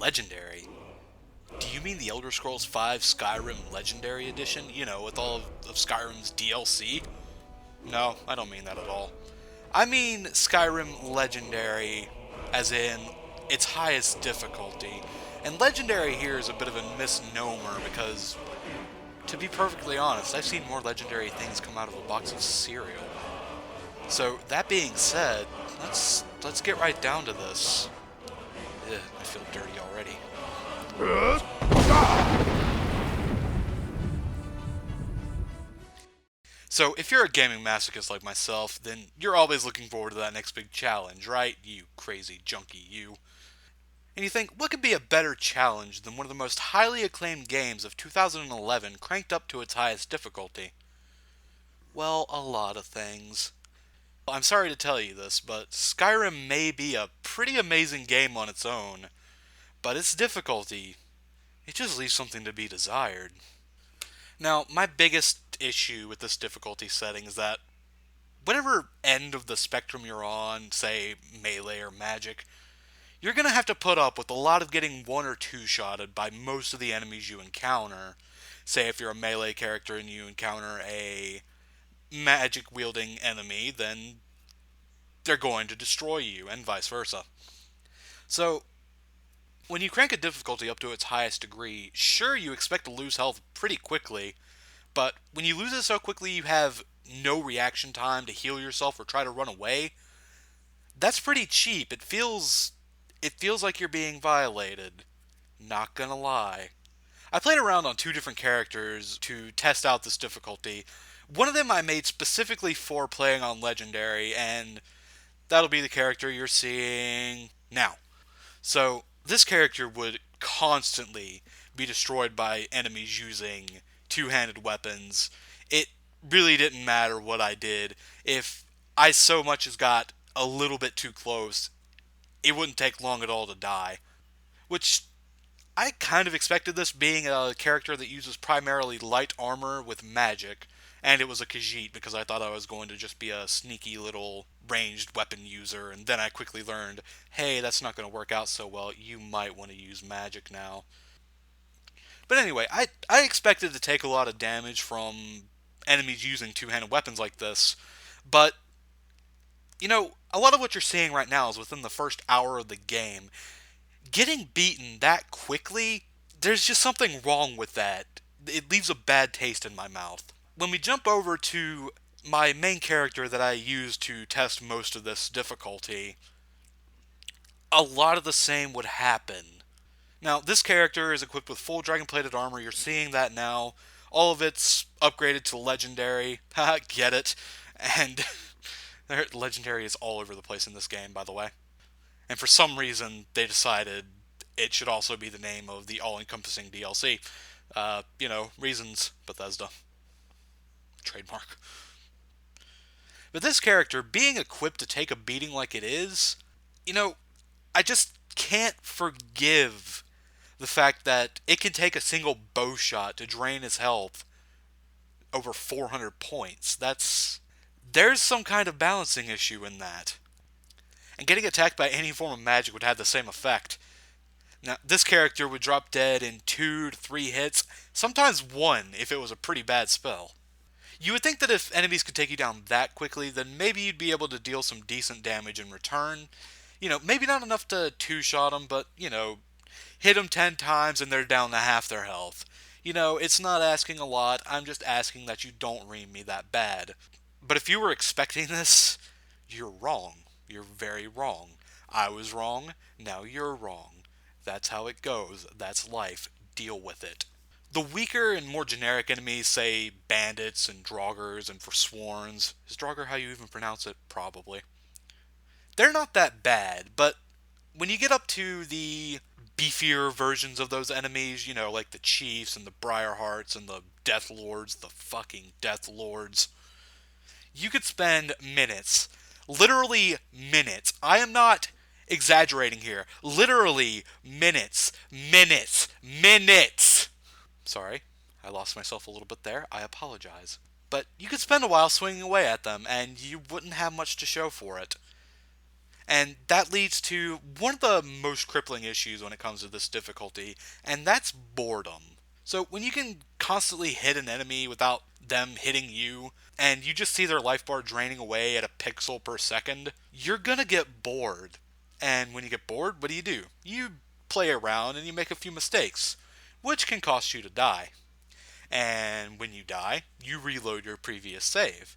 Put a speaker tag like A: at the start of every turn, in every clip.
A: Legendary? Do you mean the Elder Scrolls V Skyrim Legendary Edition? You know, with all of Skyrim's DLC? No, I don't mean that at all. I mean Skyrim Legendary, as in its highest difficulty. And Legendary here is a bit of a misnomer because, to be perfectly honest, I've seen more Legendary things come out of a box of cereal. So, that being said, let's get right down to this. Ugh, I feel dirty already. So, if you're a gaming masochist like myself, then you're always looking forward to that next big challenge, right? You crazy junkie, you. And you think, what could be a better challenge than one of the most highly acclaimed games of 2011 cranked up to its highest difficulty? Well, a lot of things. I'm sorry to tell you this, but Skyrim may be a pretty amazing game on its own, but its difficulty, it just leaves something to be desired. Now, my biggest issue with this difficulty setting is that whatever end of the spectrum you're on, say melee or magic, you're going to have to put up with a lot of getting one or two shotted by most of the enemies you encounter. Say if you're a melee character and you encounter a magic wielding enemy, then they're going to destroy you, and vice versa. So, when you crank a difficulty up to its highest degree, sure, you expect to lose health pretty quickly, but when you lose it so quickly you have no reaction time to heal yourself or try to run away, that's pretty cheap. It feels like you're being violated. Not gonna lie. I played around on two different characters to test out this difficulty. One of them I made specifically for playing on Legendary, and that'll be the character you're seeing now. So, this character would constantly be destroyed by enemies using two-handed weapons. It really didn't matter what I did. If I so much as got a little bit too close, it wouldn't take long at all to die. Which, I kind of expected this being a character that uses primarily light armor with magic, and it was a Khajiit because I thought I was going to just be a sneaky little ranged weapon user, and then I quickly learned, hey, that's not going to work out so well, you might want to use magic now. But anyway, I expected to take a lot of damage from enemies using two-handed weapons like this, but, a lot of what you're seeing right now is within the first hour of the game. Getting beaten that quickly, there's just something wrong with that. It leaves a bad taste in my mouth. When we jump over to my main character that I use to test most of this difficulty, a lot of the same would happen. Now, this character is equipped with full dragon-plated armor. You're seeing that now. All of it's upgraded to legendary. Haha, get it. And legendary is all over the place in this game, by the way. And for some reason, they decided it should also be the name of the all-encompassing DLC. Reasons, Bethesda. Trademark. But this character, being equipped to take a beating like it is, I just can't forgive the fact that it can take a single bow shot to drain his health over 400 points. There's some kind of balancing issue in that. And getting attacked by any form of magic would have the same effect. Now, this character would drop dead in 2 to 3 hits, sometimes 1 if it was a pretty bad spell. You would think that if enemies could take you down that quickly, then maybe you'd be able to deal some decent damage in return. Maybe not enough to two-shot them, but, hit them 10 times and they're down to half their health. It's not asking a lot, I'm just asking that you don't ream me that bad. But if you were expecting this, you're wrong. You're very wrong. I was wrong, now you're wrong. That's how it goes. That's life. Deal with it. The weaker and more generic enemies, say bandits and draugrs and forsworns. Is draugr how you even pronounce it? Probably. They're not that bad, but when you get up to the beefier versions of those enemies, like the chiefs and the Briarhearts and the Death Lords, the fucking Death Lords, you could spend minutes, literally minutes. I am not exaggerating here. Literally minutes, minutes, minutes. Sorry, I lost myself a little bit there. I apologize. But you could spend a while swinging away at them, and you wouldn't have much to show for it. And that leads to one of the most crippling issues when it comes to this difficulty, and that's boredom. So when you can constantly hit an enemy without them hitting you, and you just see their life bar draining away at a pixel per second, you're gonna get bored. And when you get bored, what do? You play around and you make a few mistakes, which can cost you to die. And when you die, you reload your previous save.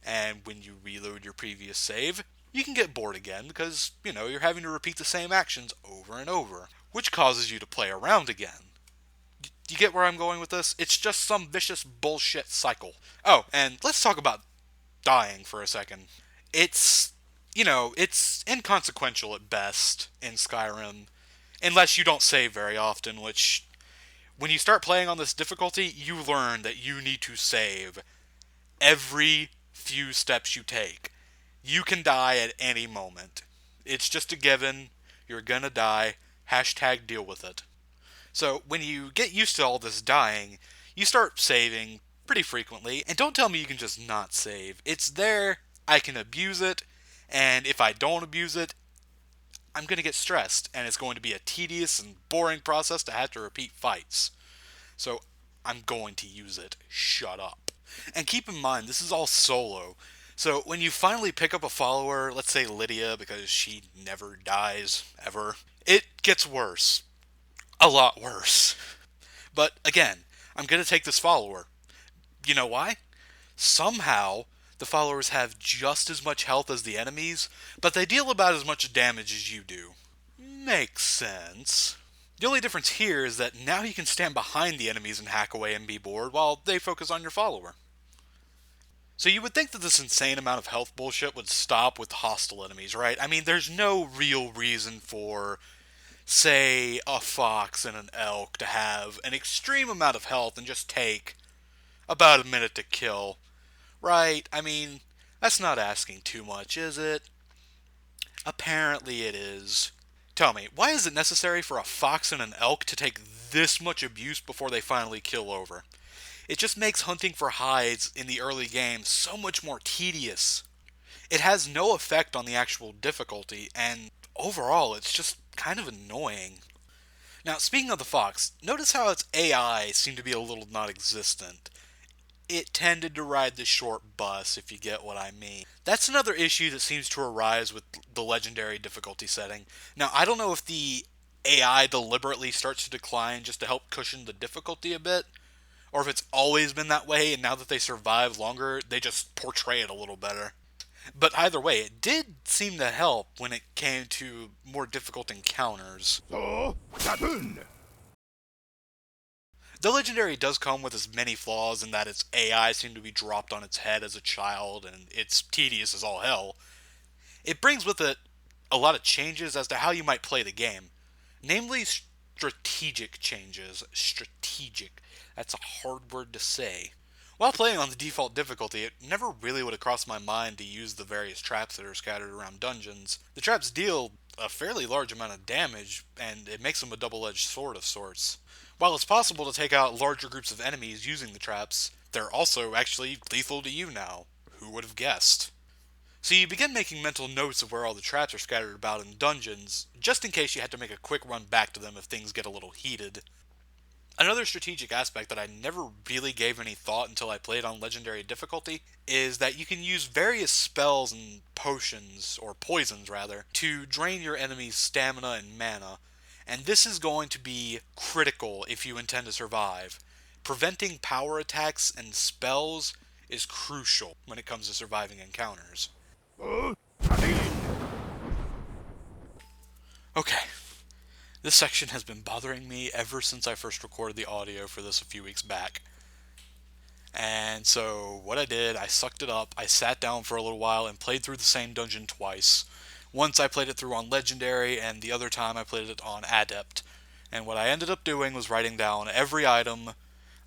A: And when you reload your previous save, you can get bored again because, you're having to repeat the same actions over and over, which causes you to play around again. You get where I'm going with this? It's just some vicious bullshit cycle. Oh, and let's talk about dying for a second. It's inconsequential at best in Skyrim, unless you don't save very often, which, when you start playing on this difficulty, you learn that you need to save every few steps you take. You can die at any moment. It's just a given. You're gonna die. Hashtag deal with it. So when you get used to all this dying, you start saving pretty frequently. And don't tell me you can just not save. It's there. I can abuse it. And if I don't abuse it, I'm going to get stressed. And it's going to be a tedious and boring process to have to repeat fights. So I'm going to use it. Shut up. And keep in mind, this is all solo. So when you finally pick up a follower, let's say Lydia, because she never dies, ever, it gets worse. A lot worse. But again, I'm going to take this follower. You know why? Somehow, the followers have just as much health as the enemies, but they deal about as much damage as you do. Makes sense. The only difference here is that now you can stand behind the enemies and hack away and be bored while they focus on your follower. So you would think that this insane amount of health bullshit would stop with hostile enemies, right? I mean, there's no real reason for, say, a fox and an elk to have an extreme amount of health and just take about a minute to kill, right? I mean, that's not asking too much, is it? Apparently it is. Tell me, why is it necessary for a fox and an elk to take this much abuse before they finally kill over? It just makes hunting for hides in the early game so much more tedious. It has no effect on the actual difficulty, and overall, it's just kind of annoying. Now, speaking of the fox, notice how its AI seemed to be a little non-existent. It tended to ride the short bus, if you get what I mean. That's another issue that seems to arise with the legendary difficulty setting. Now, I don't know if the AI deliberately starts to decline just to help cushion the difficulty a bit, or if it's always been that way and now that they survive longer, they just portray it a little better. But either way, it did seem to help when it came to more difficult encounters.
B: So, Saturn!
A: The legendary does come with as many flaws in that its AI seemed to be dropped on its head as a child, and it's tedious as all hell. It brings with it a lot of changes as to how you might play the game. Namely, strategic changes. Strategic. That's a hard word to say. While playing on the default difficulty, it never really would have crossed my mind to use the various traps that are scattered around dungeons. The traps deal a fairly large amount of damage, and it makes them a double-edged sword of sorts. While it's possible to take out larger groups of enemies using the traps, they're also actually lethal to you now. Who would have guessed? So you begin making mental notes of where all the traps are scattered about in dungeons, just in case you had to make a quick run back to them if things get a little heated. Another strategic aspect that I never really gave any thought until I played on Legendary difficulty is that you can use various spells and potions, or poisons rather, to drain your enemy's stamina and mana, and this is going to be critical if you intend to survive. Preventing power attacks and spells is crucial when it comes to surviving encounters.
B: So, Saturn!
A: Okay, this section has been bothering me ever since I first recorded the audio for this a few weeks back. And so what I did, I sucked it up, I sat down for a little while and played through the same dungeon twice. Once I played it through on Legendary, and the other time I played it on Adept. And what I ended up doing was writing down every item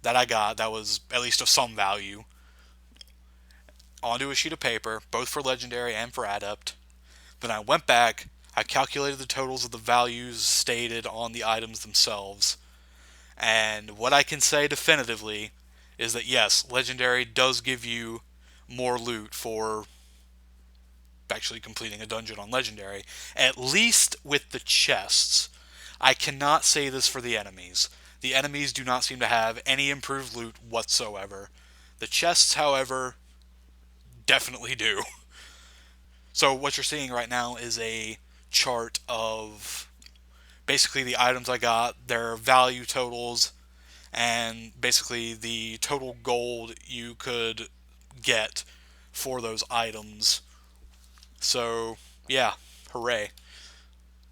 A: that I got that was at least of some value onto a sheet of paper, both for Legendary and for Adept. Then I went back, I calculated the totals of the values stated on the items themselves, and what I can say definitively is that yes, Legendary does give you more loot for actually completing a dungeon on Legendary, at least with the chests. I cannot say this for the enemies. The enemies do not seem to have any improved loot whatsoever. The chests, however, definitely do. So what you're seeing right now is a chart of basically the items I got, their value totals, and basically the total gold you could get for those items. So, yeah, hooray.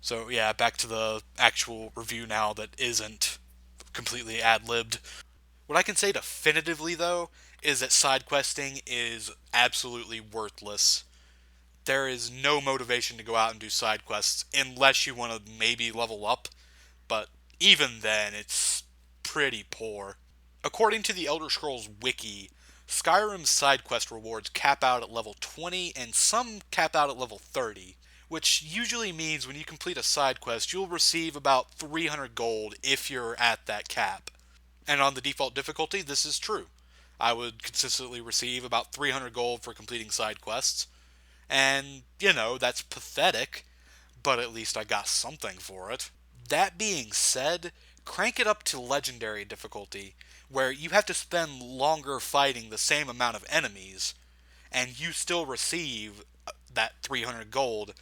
A: So, yeah, back to the actual review now that isn't completely ad libbed. What I can say definitively, though, is that side questing is absolutely worthless. There is no motivation to go out and do side quests unless you want to maybe level up, but even then, it's pretty poor. According to the Elder Scrolls Wiki, Skyrim's side quest rewards cap out at level 20 and some cap out at level 30, which usually means when you complete a side quest, you'll receive about 300 gold if you're at that cap. And on the default difficulty, this is true. I would consistently receive about 300 gold for completing side quests, and, that's pathetic, but at least I got something for it. That being said, crank it up to legendary difficulty, where you have to spend longer fighting the same amount of enemies, and you still receive that 300 gold,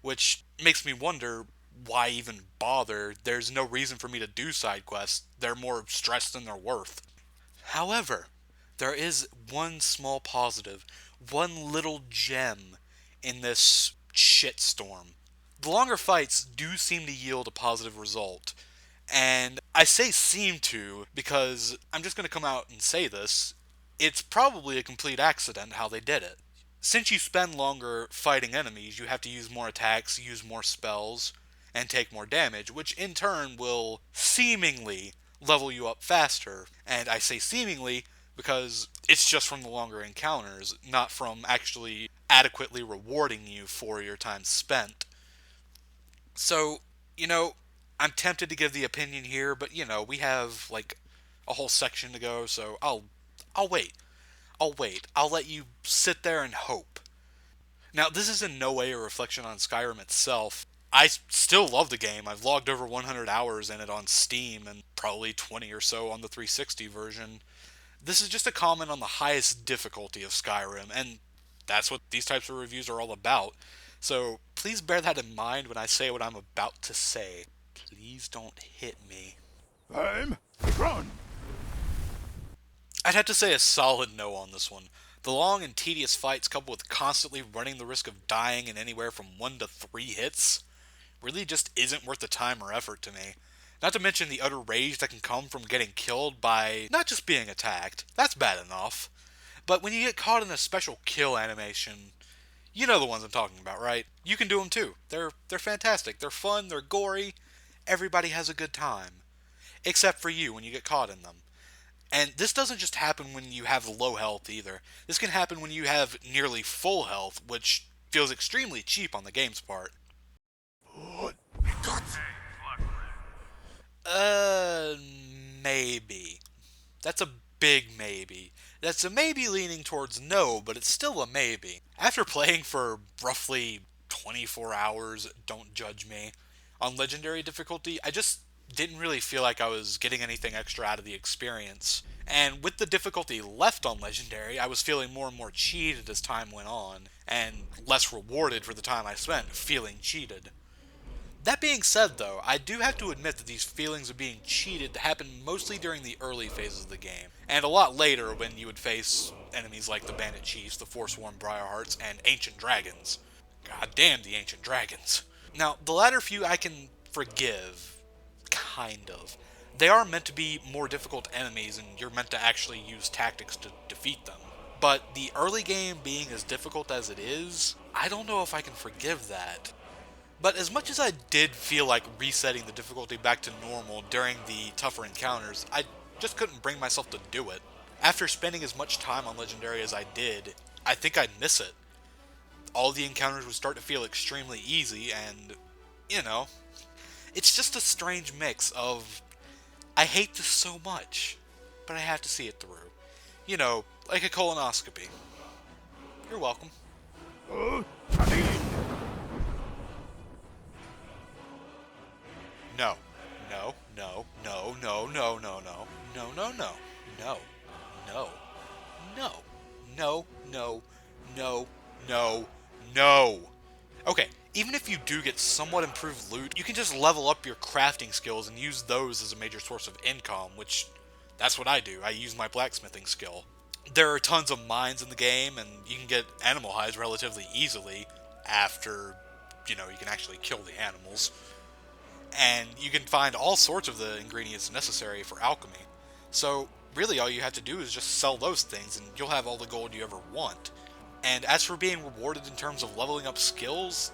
A: which makes me wonder why even bother. There's no reason for me to do side quests. They're more stress than they're worth. However, there is one small positive, one little gem in this shitstorm. The longer fights do seem to yield a positive result. And I say seem to because I'm just going to come out and say this. It's probably a complete accident how they did it. Since you spend longer fighting enemies, you have to use more attacks, use more spells, and take more damage, which in turn will seemingly level you up faster. And I say seemingly because it's just from the longer encounters, not from actually adequately rewarding you for your time spent. So, you know, I'm tempted to give the opinion here, but we have like a whole section to go, so I'll wait. I'll wait. I'll let you sit there and hope. Now, this is in no way a reflection on Skyrim itself. I still love the game. I've logged over 100 hours in it on Steam and probably 20 or so on the 360 version. This is just a comment on the highest difficulty of Skyrim, and that's what these types of reviews are all about. So please bear that in mind when I say what I'm about to say. Please don't hit me.
B: I'm run.
A: I'd have to say a solid no on this one. The long and tedious fights, coupled with constantly running the risk of dying in anywhere from 1 to 3 hits, really just isn't worth the time or effort to me. Not to mention the utter rage that can come from getting killed by not just being attacked, that's bad enough, but when you get caught in a special kill animation, you know the ones I'm talking about, right? You can do them too. They're fantastic. They're fun, they're gory, everybody has a good time. Except for you when you get caught in them. And this doesn't just happen when you have low health either. This can happen when you have nearly full health, which feels extremely cheap on the game's part. Uh, maybe. That's a big maybe. That's a maybe leaning towards no, but it's still a maybe. After playing for roughly 24 hours, don't judge me, on Legendary difficulty, I just didn't really feel like I was getting anything extra out of the experience. And with the difficulty left on Legendary, I was feeling more and more cheated as time went on, and less rewarded for the time I spent feeling cheated. That being said, though, I do have to admit that these feelings of being cheated happen mostly during the early phases of the game, and a lot later when you would face enemies like the Bandit Chiefs, the Forsworn Briarhearts, and Ancient Dragons. God damn the Ancient Dragons. Now, the latter few I can forgive, kind of. They are meant to be more difficult enemies, and you're meant to actually use tactics to defeat them. But the early game being as difficult as it is, I don't know if I can forgive that. But as much as I did feel like resetting the difficulty back to normal during the tougher encounters, I just couldn't bring myself to do it. After spending as much time on Legendary as I did, I think I'd miss it. All the encounters would start to feel extremely easy, and, you know, it's just a strange mix of, I hate this so much, but I have to see it through. Like a colonoscopy. You're welcome.
B: Sabine!
A: No. No, no, no, no, no, no, no, no, no, no, no, no, no, no, no, no, no, no. Okay, even if you do get somewhat improved loot, you can just level up your crafting skills and use those as a major source of income, which that's what I do. I use my blacksmithing skill. There are tons of mines in the game, and you can get animal hides relatively easily after, you can actually kill the animals. And you can find all sorts of the ingredients necessary for alchemy. So, really, all you have to do is just sell those things, and you'll have all the gold you ever want. And as for being rewarded in terms of leveling up skills,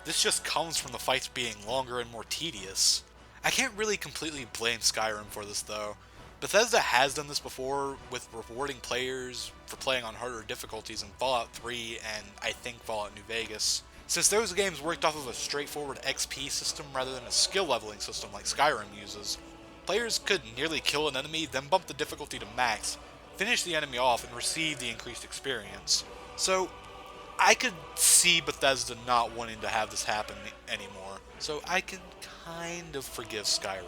A: this just comes from the fights being longer and more tedious. I can't really completely blame Skyrim for this though. Bethesda has done this before with rewarding players for playing on harder difficulties in Fallout 3 and I think Fallout New Vegas. Since those games worked off of a straightforward XP system rather than a skill leveling system like Skyrim uses, players could nearly kill an enemy, then bump the difficulty to max, finish the enemy off, and receive the increased experience. So, I could see Bethesda not wanting to have this happen anymore, so I can kind of forgive Skyrim.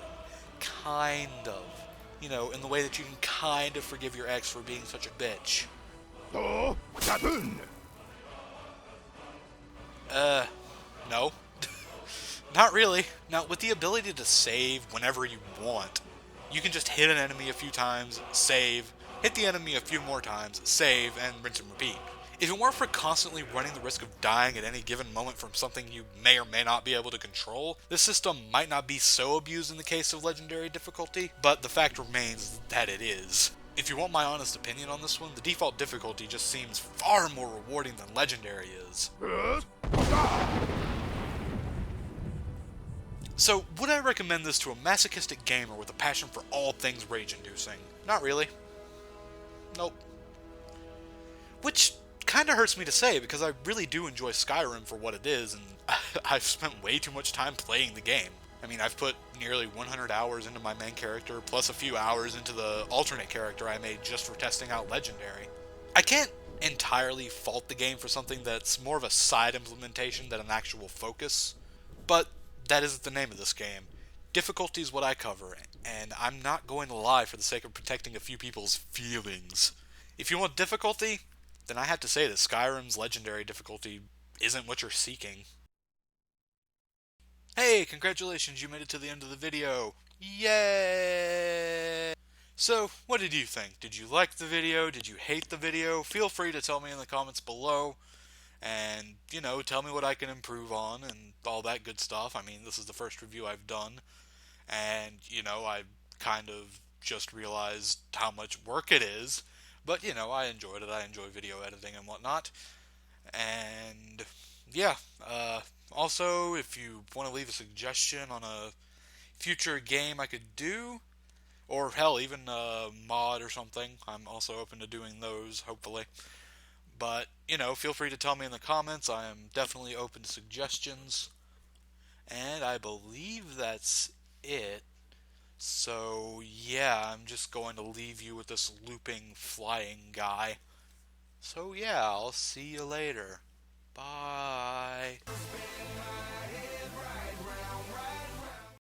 A: Kind of. In the way that you can kind of forgive your ex for being such a bitch.
B: Saboon!
A: No. Not really. Now, with the ability to save whenever you want, you can just hit an enemy a few times, save, hit the enemy a few more times, save, and rinse and repeat. If it weren't for constantly running the risk of dying at any given moment from something you may or may not be able to control, this system might not be so abused in the case of Legendary difficulty, but the fact remains that it is. If you want my honest opinion on this one, the default difficulty just seems far more rewarding than Legendary is. So, would I recommend this to a masochistic gamer with a passion for all things rage-inducing? Not really. Nope. Which kinda hurts me to say, because I really do enjoy Skyrim for what it is, and I've spent way too much time playing the game. I mean, I've put nearly 100 hours into my main character, plus a few hours into the alternate character I made just for testing out Legendary. I can't entirely fault the game for something that's more of a side implementation than an actual focus, but that isn't the name of this game. Difficulty is what I cover, and I'm not going to lie for the sake of protecting a few people's feelings. If you want difficulty, then I have to say that Skyrim's Legendary difficulty isn't what you're seeking. Hey, congratulations, you made it to the end of the video. Yay! So, what did you think? Did you like the video? Did you hate the video? Feel free to tell me in the comments below. And, tell me what I can improve on and all that good stuff. I mean, this is the first review I've done. And, I kind of just realized how much work it is. But, I enjoyed it. I enjoy video editing and whatnot. And, yeah. Also, if you want to leave a suggestion on a future game I could do, or hell, even a mod or something, I'm also open to doing those, hopefully. But, feel free to tell me in the comments. I am definitely open to suggestions. And I believe that's it. So, yeah, I'm just going to leave you with this looping, flying guy. So, yeah, I'll see you later. Bye.